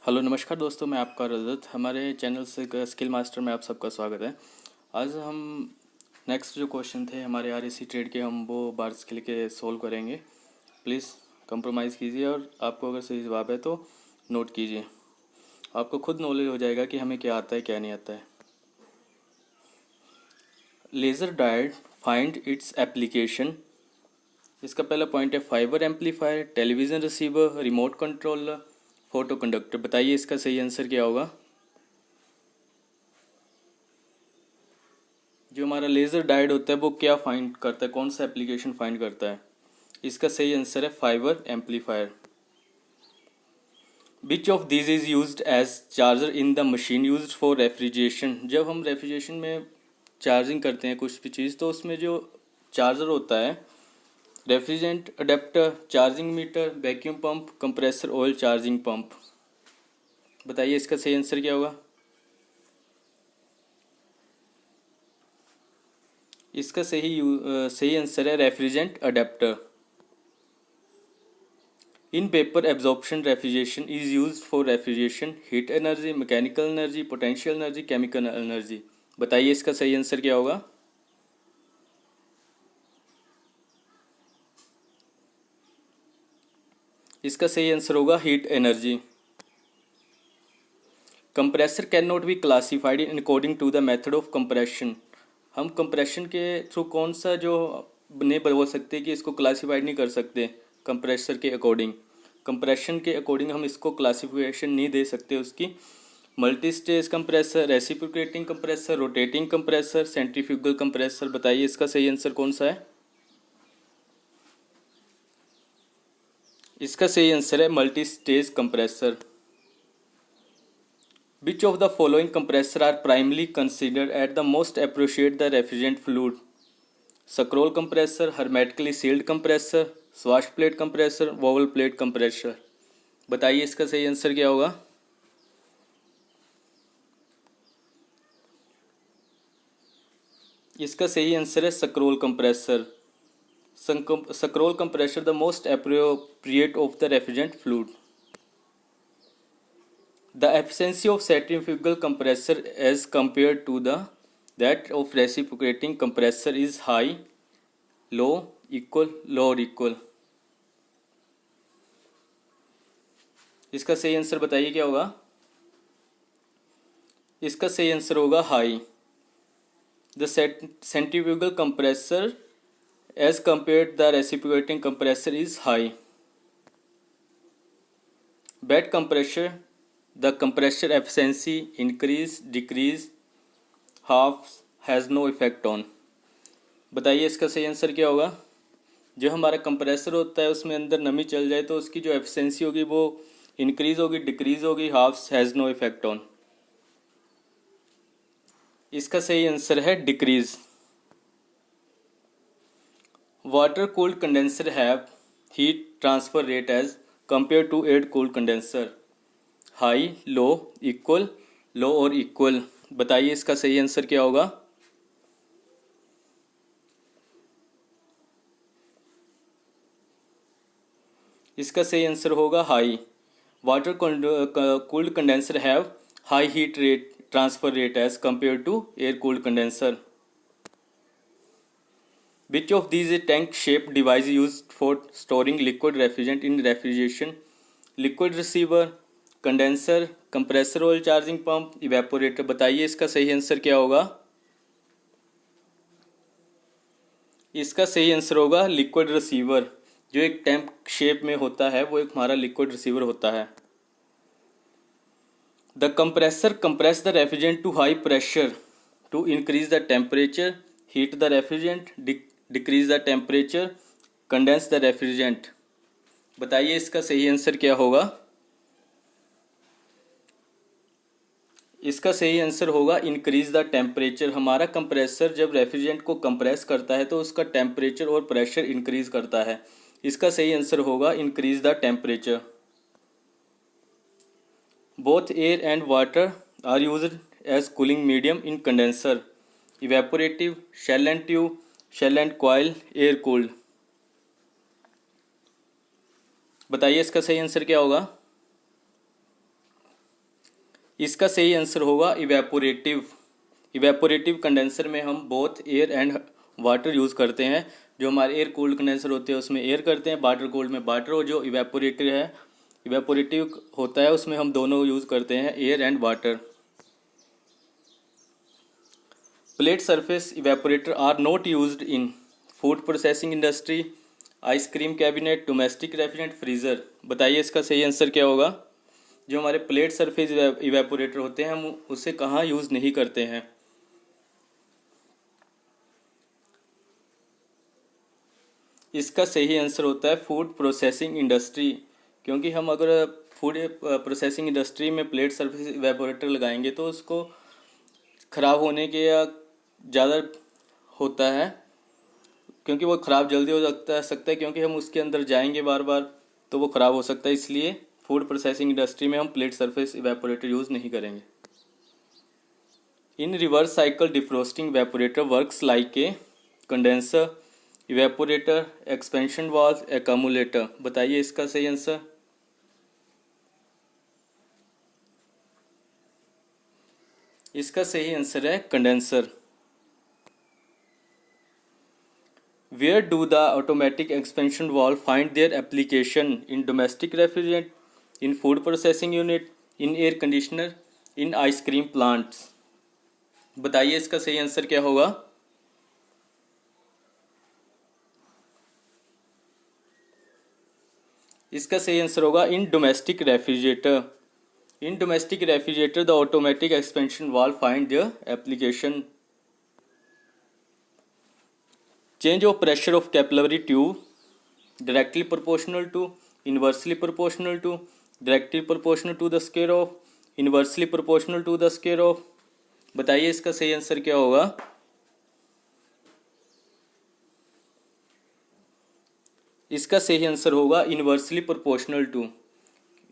Hello नमस्कार दोस्तों, मैं आपका रजत। हमारे चैनल से स्किल मास्टर में आप सबका स्वागत है। आज हम नेक्स्ट जो क्वेश्चन थे हमारे आरएसी ट्रेड के, हम वो बार स्किल के सोल्व करेंगे। प्लीज़ कंप्रोमाइज़ कीजिए और आपको अगर सही जवाब है तो नोट कीजिए। आपको खुद नॉलेज हो जाएगा कि हमें क्या आता है क्या नहीं आता है। Laser diode find its application. इसका पहला पॉइंट है fibre amplifier, television receiver, remote controller, photo conductor. बताइए इसका सही आंसर क्या होगा। जो हमारा लेज़र डायोड होता है वो क्या फाइंड करता है, कौन सा एप्लीकेशन फाइंड करता है। इसका सही आंसर है fibre amplifier. Which of this is used as charger in the machine used for refrigeration. जब हम रेफ्रिजरेशन में चार्जिंग करते हैं कुछ भी चीज़, तो उसमें जो चार्जर होता है, refrigerant adapter, charging meter, vacuum pump, compressor oil charging pump. बताइए इसका सही आंसर क्या होगा। इसका सही आंसर है refrigerant adapter. In paper absorption refrigeration is used for refrigeration, heat energy, mechanical energy, potential energy, chemical energy. बताइए इसका सही आंसर क्या होगा। इसका सही आंसर होगा heat energy. Compressor can not be classified in according to the method of compression. हम compression के थ्रू कौन सा जो नहीं बोल सकते कि इसको क्लासिफाइड नहीं कर सकते। कंप्रेसर के अकॉर्डिंग, कंप्रेशन के अकॉर्डिंग हम इसको क्लासिफिकेशन नहीं दे सकते उसकी। Multi stage compressor, reciprocating compressor, rotating compressor, centrifugal compressor. बताइए इसका सही आंसर कौन सा है। इसका सही आंसर है multi stage compressor. Which of the following compressor are primarily considered at the most appropriate the refrigerant fluid? Scroll compressor, hermetically sealed compressor, swash plate compressor, vowel plate compressor। बताइए इसका सही answer क्या होगा। इसका सही answer है scroll compressor. Scroll compressor the most appropriate of the refrigerant fluid। The efficiency of centrifugal compressor as compared to that of reciprocating compressor is high, low, equal, low or equal। इसका सही answer बताइए क्या होगा। इसका सही answer होगा high. The centrifugal compressor as compared the reciprocating compressor is high. Bed compressor the compressor efficiency increase, decrease, half, has no effect on. बताइए इसका सही आंसर क्या होगा। जो हमारा कंप्रेसर होता है उसमें अंदर नमी चल जाए तो उसकी जो एफिशिएंसी होगी वो इंक्रीज होगी, डिक्रीज होगी, half, has no effect on. इसका सही आंसर है decrease. Water cooled condenser have heat transfer rate as compare to air cooled condenser, high, low, equal, low और इक्वल। बताइए इसका सही आंसर क्या होगा। इसका सही आंसर होगा high. Water cooled condenser have high heat rate transfer rate as compare to air cooled condenser. Which of these is a tank shaped device used for storing liquid refrigerant in refrigeration? Liquid receiver, condenser, compressor oil charging pump, evaporator। बताइए इसका सही answer क्या होगा। इसका सही answer होगा liquid receiver. जो एक टैंक शेप में होता है वो एक हमारा लिक्विड रिसीवर होता है। The compressor compress the refrigerant to high pressure to increase the temperature, heat the refrigerant, decrease the temperature, condense the refrigerant. बताइए इसका सही आंसर क्या होगा। इसका सही आंसर होगा इंक्रीज द टेम्परेचर। हमारा कंप्रेसर जब रेफ्रिजरेंट को कंप्रेस करता है तो उसका टेम्परेचर और प्रेशर इंक्रीज करता है। इसका सही आंसर होगा increase the temperature. Both air and water are used as cooling medium in condenser, evaporative, shell and tube, shell and coil, air cooled. बताइए इसका सही आंसर क्या होगा। इसका सही आंसर होगा इवेपोरेटिव। इवेपोरेटिव कंडेंसर में हम both air and water use करते हैं। जो हमारे एयर कूल्ड कंडेंसर होते हैं उसमें एयर करते हैं, वाटर कूल्ड में वाटर, और जो इवेपोरेटिव होता है उसमें हम दोनों यूज़ करते हैं, air and water. Plate surface evaporator are not used in food processing industry, ice cream cabinet, domestic refrigerant, freezer. बताइए इसका सही आंसर क्या होगा। जो हमारे प्लेट सरफेस इवेपोरेटर होते हैं हम उसे कहाँ यूज़ नहीं करते हैं। इसका सही आंसर होता है फूड प्रोसेसिंग इंडस्ट्री, क्योंकि हम अगर फूड प्रोसेसिंग इंडस्ट्री में प्लेट सरफेस इवेपोरेटर लगाएंगे तो उसको ख़राब होने के या ज़्यादा होता है, क्योंकि वो ख़राब जल्दी हो सकता है क्योंकि हम उसके अंदर जाएंगे बार बार तो वो ख़राब हो सकता है। इसलिए फूड प्रोसेसिंग इंडस्ट्री में हम प्लेट सरफेस इवेपोरेटर यूज़ नहीं करेंगे। In reverse cycle defrosting evaporator works like a condenser, evaporator, expansion valve, accumulator. बताइए इसका सही आंसर। इसका सही आंसर है condenser. Where do the automatic expansion valve find their application? In domestic refrigerant, in food processing unit, in air conditioner, in ice cream plants? बताइए इसका सही answer क्या होगा। इसका सही आंसर होगा in domestic refrigerator. In domestic refrigerator the automatic expansion valve find their application. Change of pressure of capillary tube, directly proportional to, inversely proportional to, directly proportional to the square of, inversely proportional to the square of। बताइए इसका सही answer क्या होगा। इसका सही answer होगा inversely proportional to,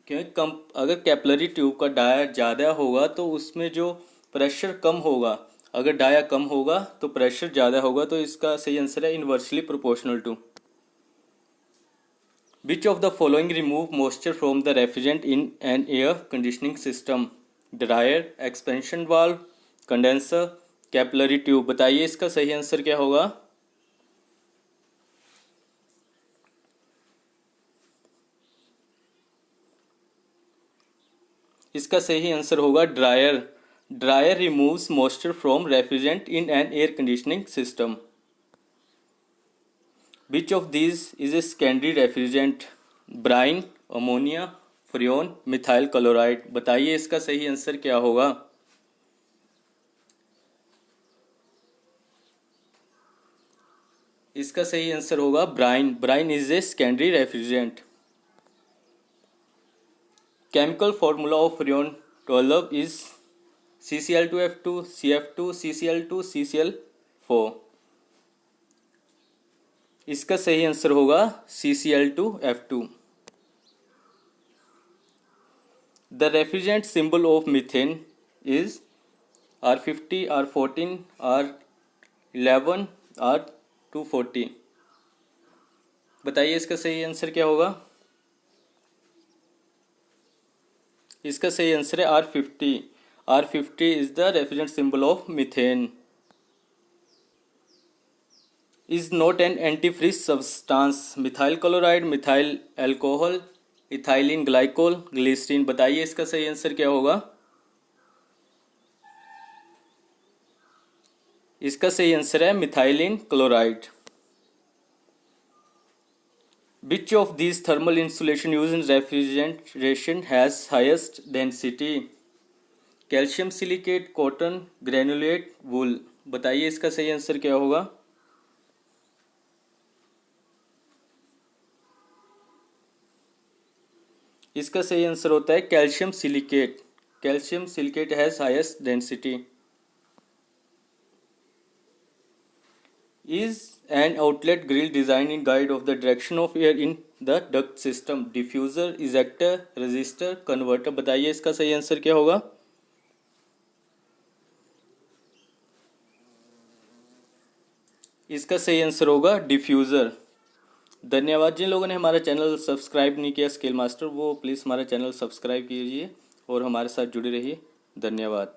क्योंकि अगर कैपिलरी ट्यूब का डाया ज़्यादा होगा तो उसमें जो प्रेशर कम होगा, अगर डाया कम होगा तो प्रेशर ज़्यादा होगा, तो इसका सही आंसर है inversely proportional to. Which of the following remove moisture from the refrigerant in an air conditioning system? Dryer, expansion valve, condenser, capillary tube. बताइए इसका सही आंसर क्या होगा। इसका सही आंसर होगा dryer. Dryer removes moisture from refrigerant in an air conditioning system. Which of these is a secondary refrigerant? Brine, ammonia, freon, methyl chloride. बताइए इसका सही आंसर क्या होगा। इसका सही आंसर होगा brine. Brine is a secondary refrigerant. Chemical formula of freon 12 is CCl2F2, CF2, CCl2, CCl4। इसका सही आंसर होगा CCl2F2। The refrigerant symbol of methane is R50, R14, R11, R240। बताइए इसका सही आंसर क्या होगा। इसका सही आंसर है R50। R50 is the refrigerant symbol of methane. Is not an antifreeze substance. Methyl chloride, methyl alcohol, ethylene glycol, glycerine. बताइए इसका सही आंसर क्या होगा। इसका सही आंसर है methylene chloride. Which of these thermal insulation used in refrigeration has highest density? Calcium silicate, cotton, granulate, wool. बताइए इसका सही आंसर क्या होगा। इसका सही आंसर होता है calcium silicate. Calcium silicate has highest density. Is an outlet grill design in guide of the direction of air in the duct system? Diffuser, ejector, register, converter. बताइए इसका सही आंसर क्या होगा। इसका सही आंसर होगा डिफ्यूज़र। धन्यवाद। जिन लोगों ने हमारा चैनल सब्सक्राइब नहीं किया स्किल मास्टर, वो प्लीज़ हमारा चैनल सब्सक्राइब कीजिए और हमारे साथ जुड़े रहिए। धन्यवाद।